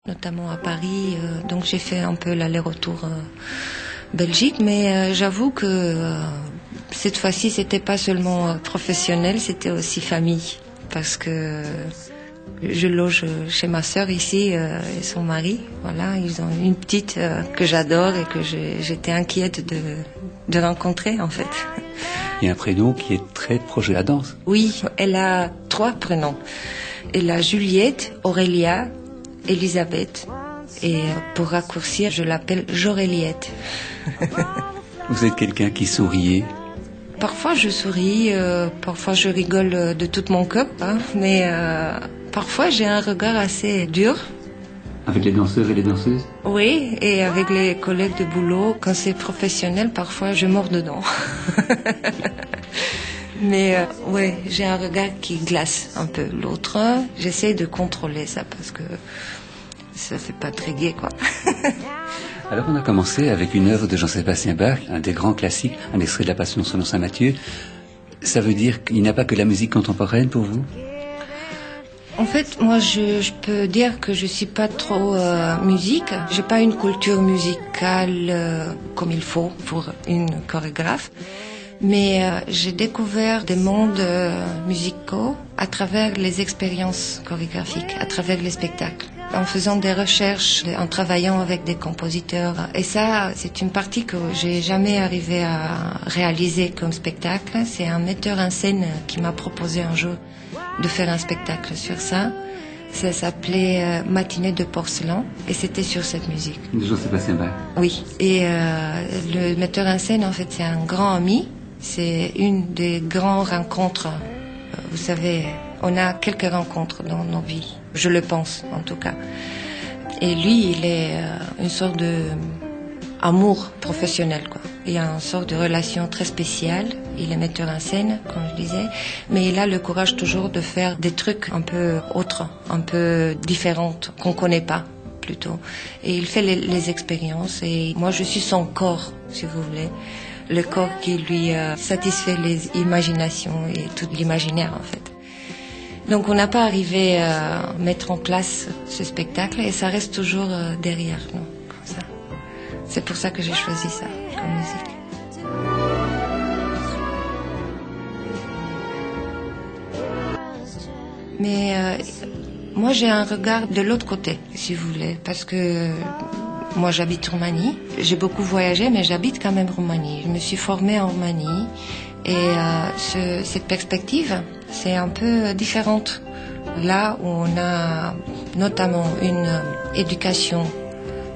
notamment à Paris. Donc j'ai fait un peu l'aller-retour Belgique, mais j'avoue que cette fois-ci, c'était pas seulement professionnel, c'était aussi famille, parce que je loge chez ma sœur ici et son mari. Voilà, ils ont une petite que j'adore et que j'étais inquiète de rencontrer en fait. Il y a un prénom qui est très proche de la danse. Oui, elle a 3 prénoms. Elle a Juliette, Aurélia, Elisabeth. Et pour raccourcir, je l'appelle Joréliette. Vous êtes quelqu'un qui souriait? Parfois je souris, parfois je rigole de tout mon cœur, hein, mais parfois j'ai un regard assez dur. Avec les danseurs et les danseuses? Oui, et avec les collègues de boulot, quand c'est professionnel, parfois je mords dedans. Mais oui, j'ai un regard qui glace un peu. L'autre, j'essaie de contrôler ça parce que ça fait pas très gai, quoi. Alors on a commencé avec une œuvre de Jean-Sébastien Bach, un des grands classiques, un extrait de la Passion selon saint Matthieu. Ça veut dire qu'il n'y a pas que la musique contemporaine pour vous? En fait, moi, je peux dire que je suis pas trop musique. J'ai pas une culture musicale comme il faut pour une chorégraphe. Mais j'ai découvert des mondes musicaux à travers les expériences chorégraphiques, à travers les spectacles, en faisant des recherches, en travaillant avec des compositeurs. Et ça, c'est une partie que j'ai jamais arrivé à réaliser comme spectacle. C'est un metteur en scène qui m'a proposé un jour de faire un spectacle sur ça. Ça s'appelait Matinée de porcelain et c'était sur cette musique. De Jean-Sébastien Bach. Oui. Et le metteur en scène, en fait, c'est un grand ami. C'est une des grandes rencontres. Vous savez, on a quelques rencontres dans nos vies. Je le pense, en tout cas. Et lui, il est une sorte de amour professionnel, quoi. Il y a une sorte de relation très spéciale. Il est metteur en scène, comme je disais, mais il a le courage toujours de faire des trucs un peu autres, un peu différentes, qu'on connaît pas, plutôt. Et il fait les expériences, et moi je suis son corps, si vous voulez. Le corps qui lui satisfait les imaginations et tout l'imaginaire, en fait. Donc on n'a pas arrivé à mettre en place ce spectacle, et ça reste toujours derrière nous, comme ça. C'est pour ça que j'ai choisi ça comme musique. Mais moi, j'ai un regard de l'autre côté, si vous voulez, parce que moi, j'habite en Roumanie. J'ai beaucoup voyagé, mais j'habite quand même en Roumanie. Je me suis formée en Roumanie et cette perspective, c'est un peu différente. Là où on a notamment une éducation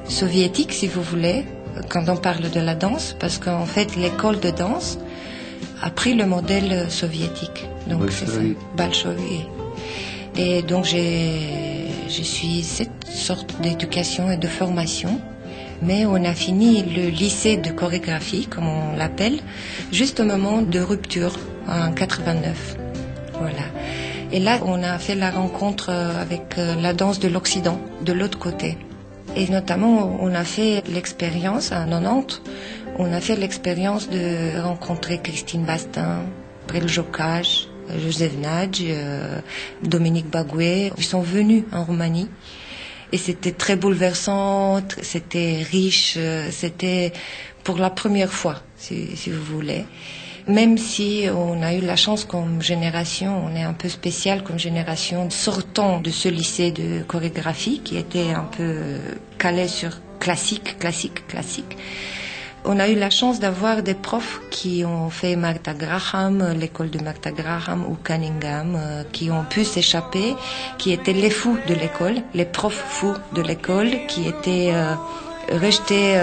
soviétique, si vous voulez, quand on parle de la danse, parce qu'en fait, l'école de danse a pris le modèle soviétique. Donc, c'est ça, Bolchoï. Et donc je suis cette sorte d'éducation et de formation, mais on a fini le lycée de chorégraphie, comme on l'appelle, juste au moment de rupture, en 89. Voilà. Et là, on a fait la rencontre avec la danse de l'Occident, de l'autre côté. Et notamment, on a fait l'expérience, à 90, on a fait l'expérience de rencontrer Christine Bastin, Brel Jocage, Joseph Nagy, Dominique Bagué. Ils sont venus en Roumanie et c'était très bouleversant, c'était riche, c'était pour la première fois, si vous voulez. Même si on a eu la chance comme génération, on est un peu spécial comme génération, sortant de ce lycée de chorégraphie qui était un peu calé sur classique. On a eu la chance d'avoir des profs qui ont fait Martha Graham, l'école de Martha Graham ou Cunningham, qui ont pu s'échapper, qui étaient les fous de l'école, les profs fous de l'école, qui étaient rejetés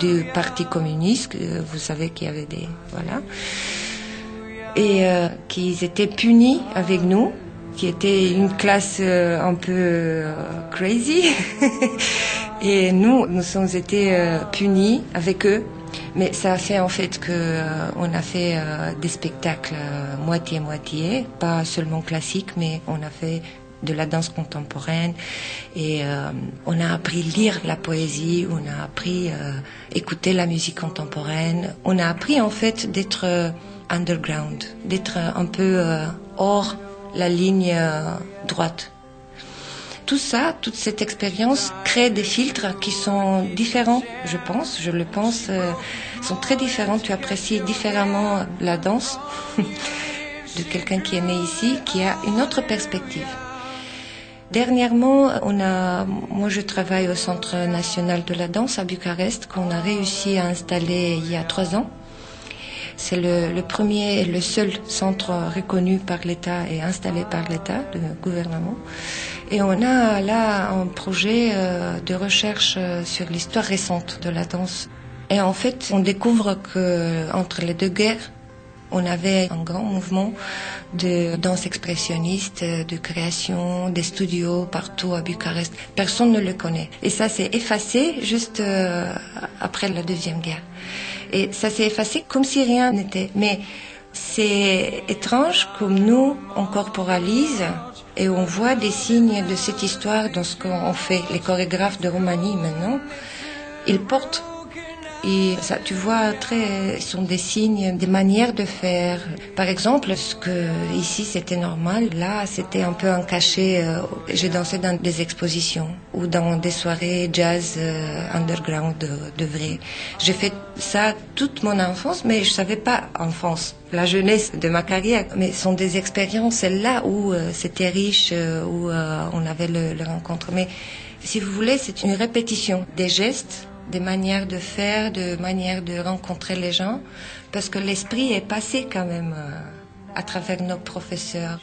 du Parti communiste. Vous savez qu'il y avait des... Voilà. Et qui étaient punis avec nous, qui était une classe un peu crazy. Et nous sommes été punis avec eux. Mais ça a fait en fait que on a fait des spectacles moitié-moitié, pas seulement classiques, mais on a fait de la danse contemporaine et on a appris lire la poésie, on a appris écouter la musique contemporaine, on a appris en fait d'être underground, d'être un peu hors la ligne droite. Tout ça, toute cette expérience crée des filtres qui sont différents, je le pense, sont très différents. Tu apprécies différemment la danse de quelqu'un qui est né ici, qui a une autre perspective. Dernièrement, moi je travaille au Centre national de la danse à Bucarest, qu'on a réussi à installer il y a 3 ans. C'est le premier et le seul centre reconnu par l'État et installé par l'État, le gouvernement. Et on a là un projet de recherche sur l'histoire récente de la danse. Et en fait, on découvre qu'entre les 2 guerres, on avait un grand mouvement de danse expressionniste, de création, des studios partout à Bucarest. Personne ne le connaît. Et ça s'est effacé juste après la Deuxième Guerre. Et ça s'est effacé comme si rien n'était. Mais c'est étrange comme nous, on corporalise et on voit des signes de cette histoire dans ce qu'on fait. Les chorégraphes de Roumanie maintenant, ils portent. Et ça, tu vois, ce sont des signes, des manières de faire. Par exemple, ce que ici c'était normal, là c'était un peu un cachet. J'ai dansé dans des expositions ou dans des soirées jazz underground de vrai. J'ai fait ça toute mon enfance, mais je savais pas enfance, la jeunesse de ma carrière. Mais ce sont des expériences là où c'était riche, où on avait le rencontre. Mais si vous voulez, c'est une répétition des gestes, des manières de faire, de manières de rencontrer les gens, parce que l'esprit est passé quand même à travers nos professeurs.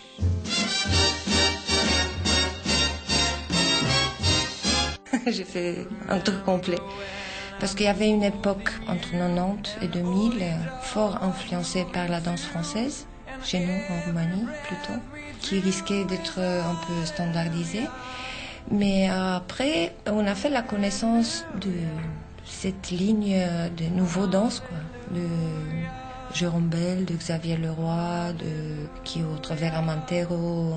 J'ai fait un truc complet. Parce qu'il y avait une époque entre 90 et 2000 fort influencée par la danse française, chez nous en Roumanie plutôt, qui risquait d'être un peu standardisée. Mais après, on a fait la connaissance de cette ligne de nouveaux danses, quoi, de Jérôme Bel, de Xavier Leroy, de qui autre, Vera Montero,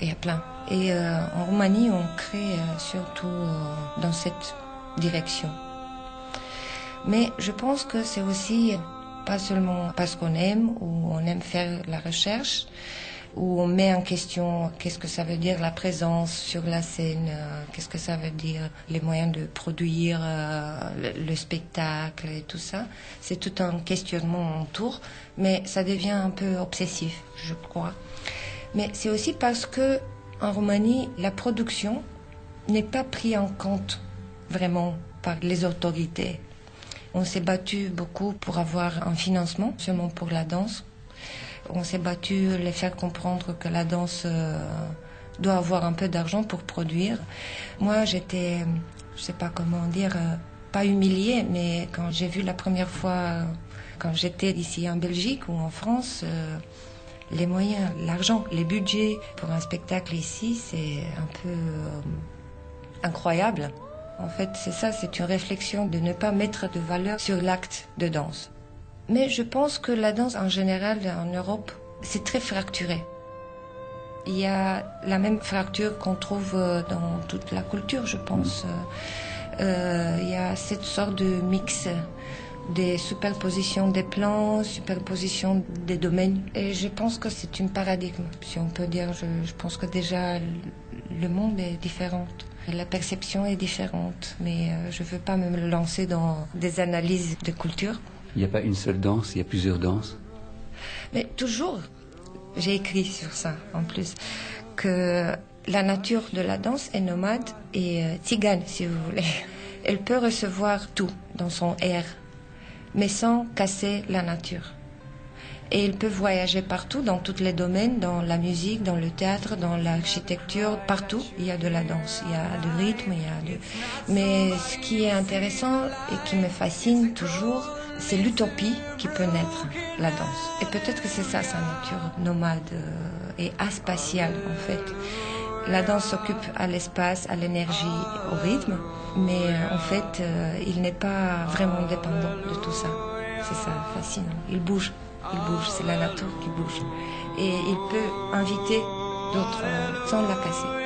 et il y a plein. Et en Roumanie, on crée surtout dans cette direction. Mais je pense que c'est aussi pas seulement parce qu'on aime ou on aime faire la recherche, où on met en question qu'est-ce que ça veut dire la présence sur la scène, qu'est-ce que ça veut dire les moyens de produire le spectacle et tout ça. C'est tout un questionnement autour, mais ça devient un peu obsessif, je crois. Mais c'est aussi parce que en Roumanie, la production n'est pas prise en compte vraiment par les autorités. On s'est battu beaucoup pour avoir un financement, seulement pour la danse. On s'est battu les faire comprendre que la danse doit avoir un peu d'argent pour produire. Moi, j'étais, je sais pas comment dire, pas humiliée, mais quand j'ai vu la première fois, quand j'étais ici en Belgique ou en France, les moyens, l'argent, les budgets pour un spectacle ici, c'est un peu incroyable. En fait, c'est ça, c'est une réflexion de ne pas mettre de valeur sur l'acte de danse. Mais je pense que la danse en général en Europe, c'est très fracturé. Il y a la même fracture qu'on trouve dans toute la culture, je pense. Il y a cette sorte de mix, des superpositions des plans, superpositions des domaines. Et je pense que c'est un paradigme, si on peut dire. Je pense que déjà le monde est différent. La perception est différente, mais je ne veux pas me lancer dans des analyses de culture. Il n'y a pas une seule danse, il y a plusieurs danses. Mais toujours, j'ai écrit sur ça en plus, que la nature de la danse est nomade et tzigane, si vous voulez. Elle peut recevoir tout dans son air, mais sans casser la nature. Et elle peut voyager partout, dans tous les domaines, dans la musique, dans le théâtre, dans l'architecture, partout. Il y a de la danse, il y a du rythme, Mais ce qui est intéressant et qui me fascine toujours, c'est l'utopie qui peut naître, la danse. Et peut-être que c'est ça, sa nature nomade et aspatiale, en fait. La danse s'occupe à l'espace, à l'énergie, au rythme, mais en fait, il n'est pas vraiment dépendant de tout ça. C'est ça, fascinant. Il bouge, c'est la nature qui bouge. Et il peut inviter d'autres sans la casser.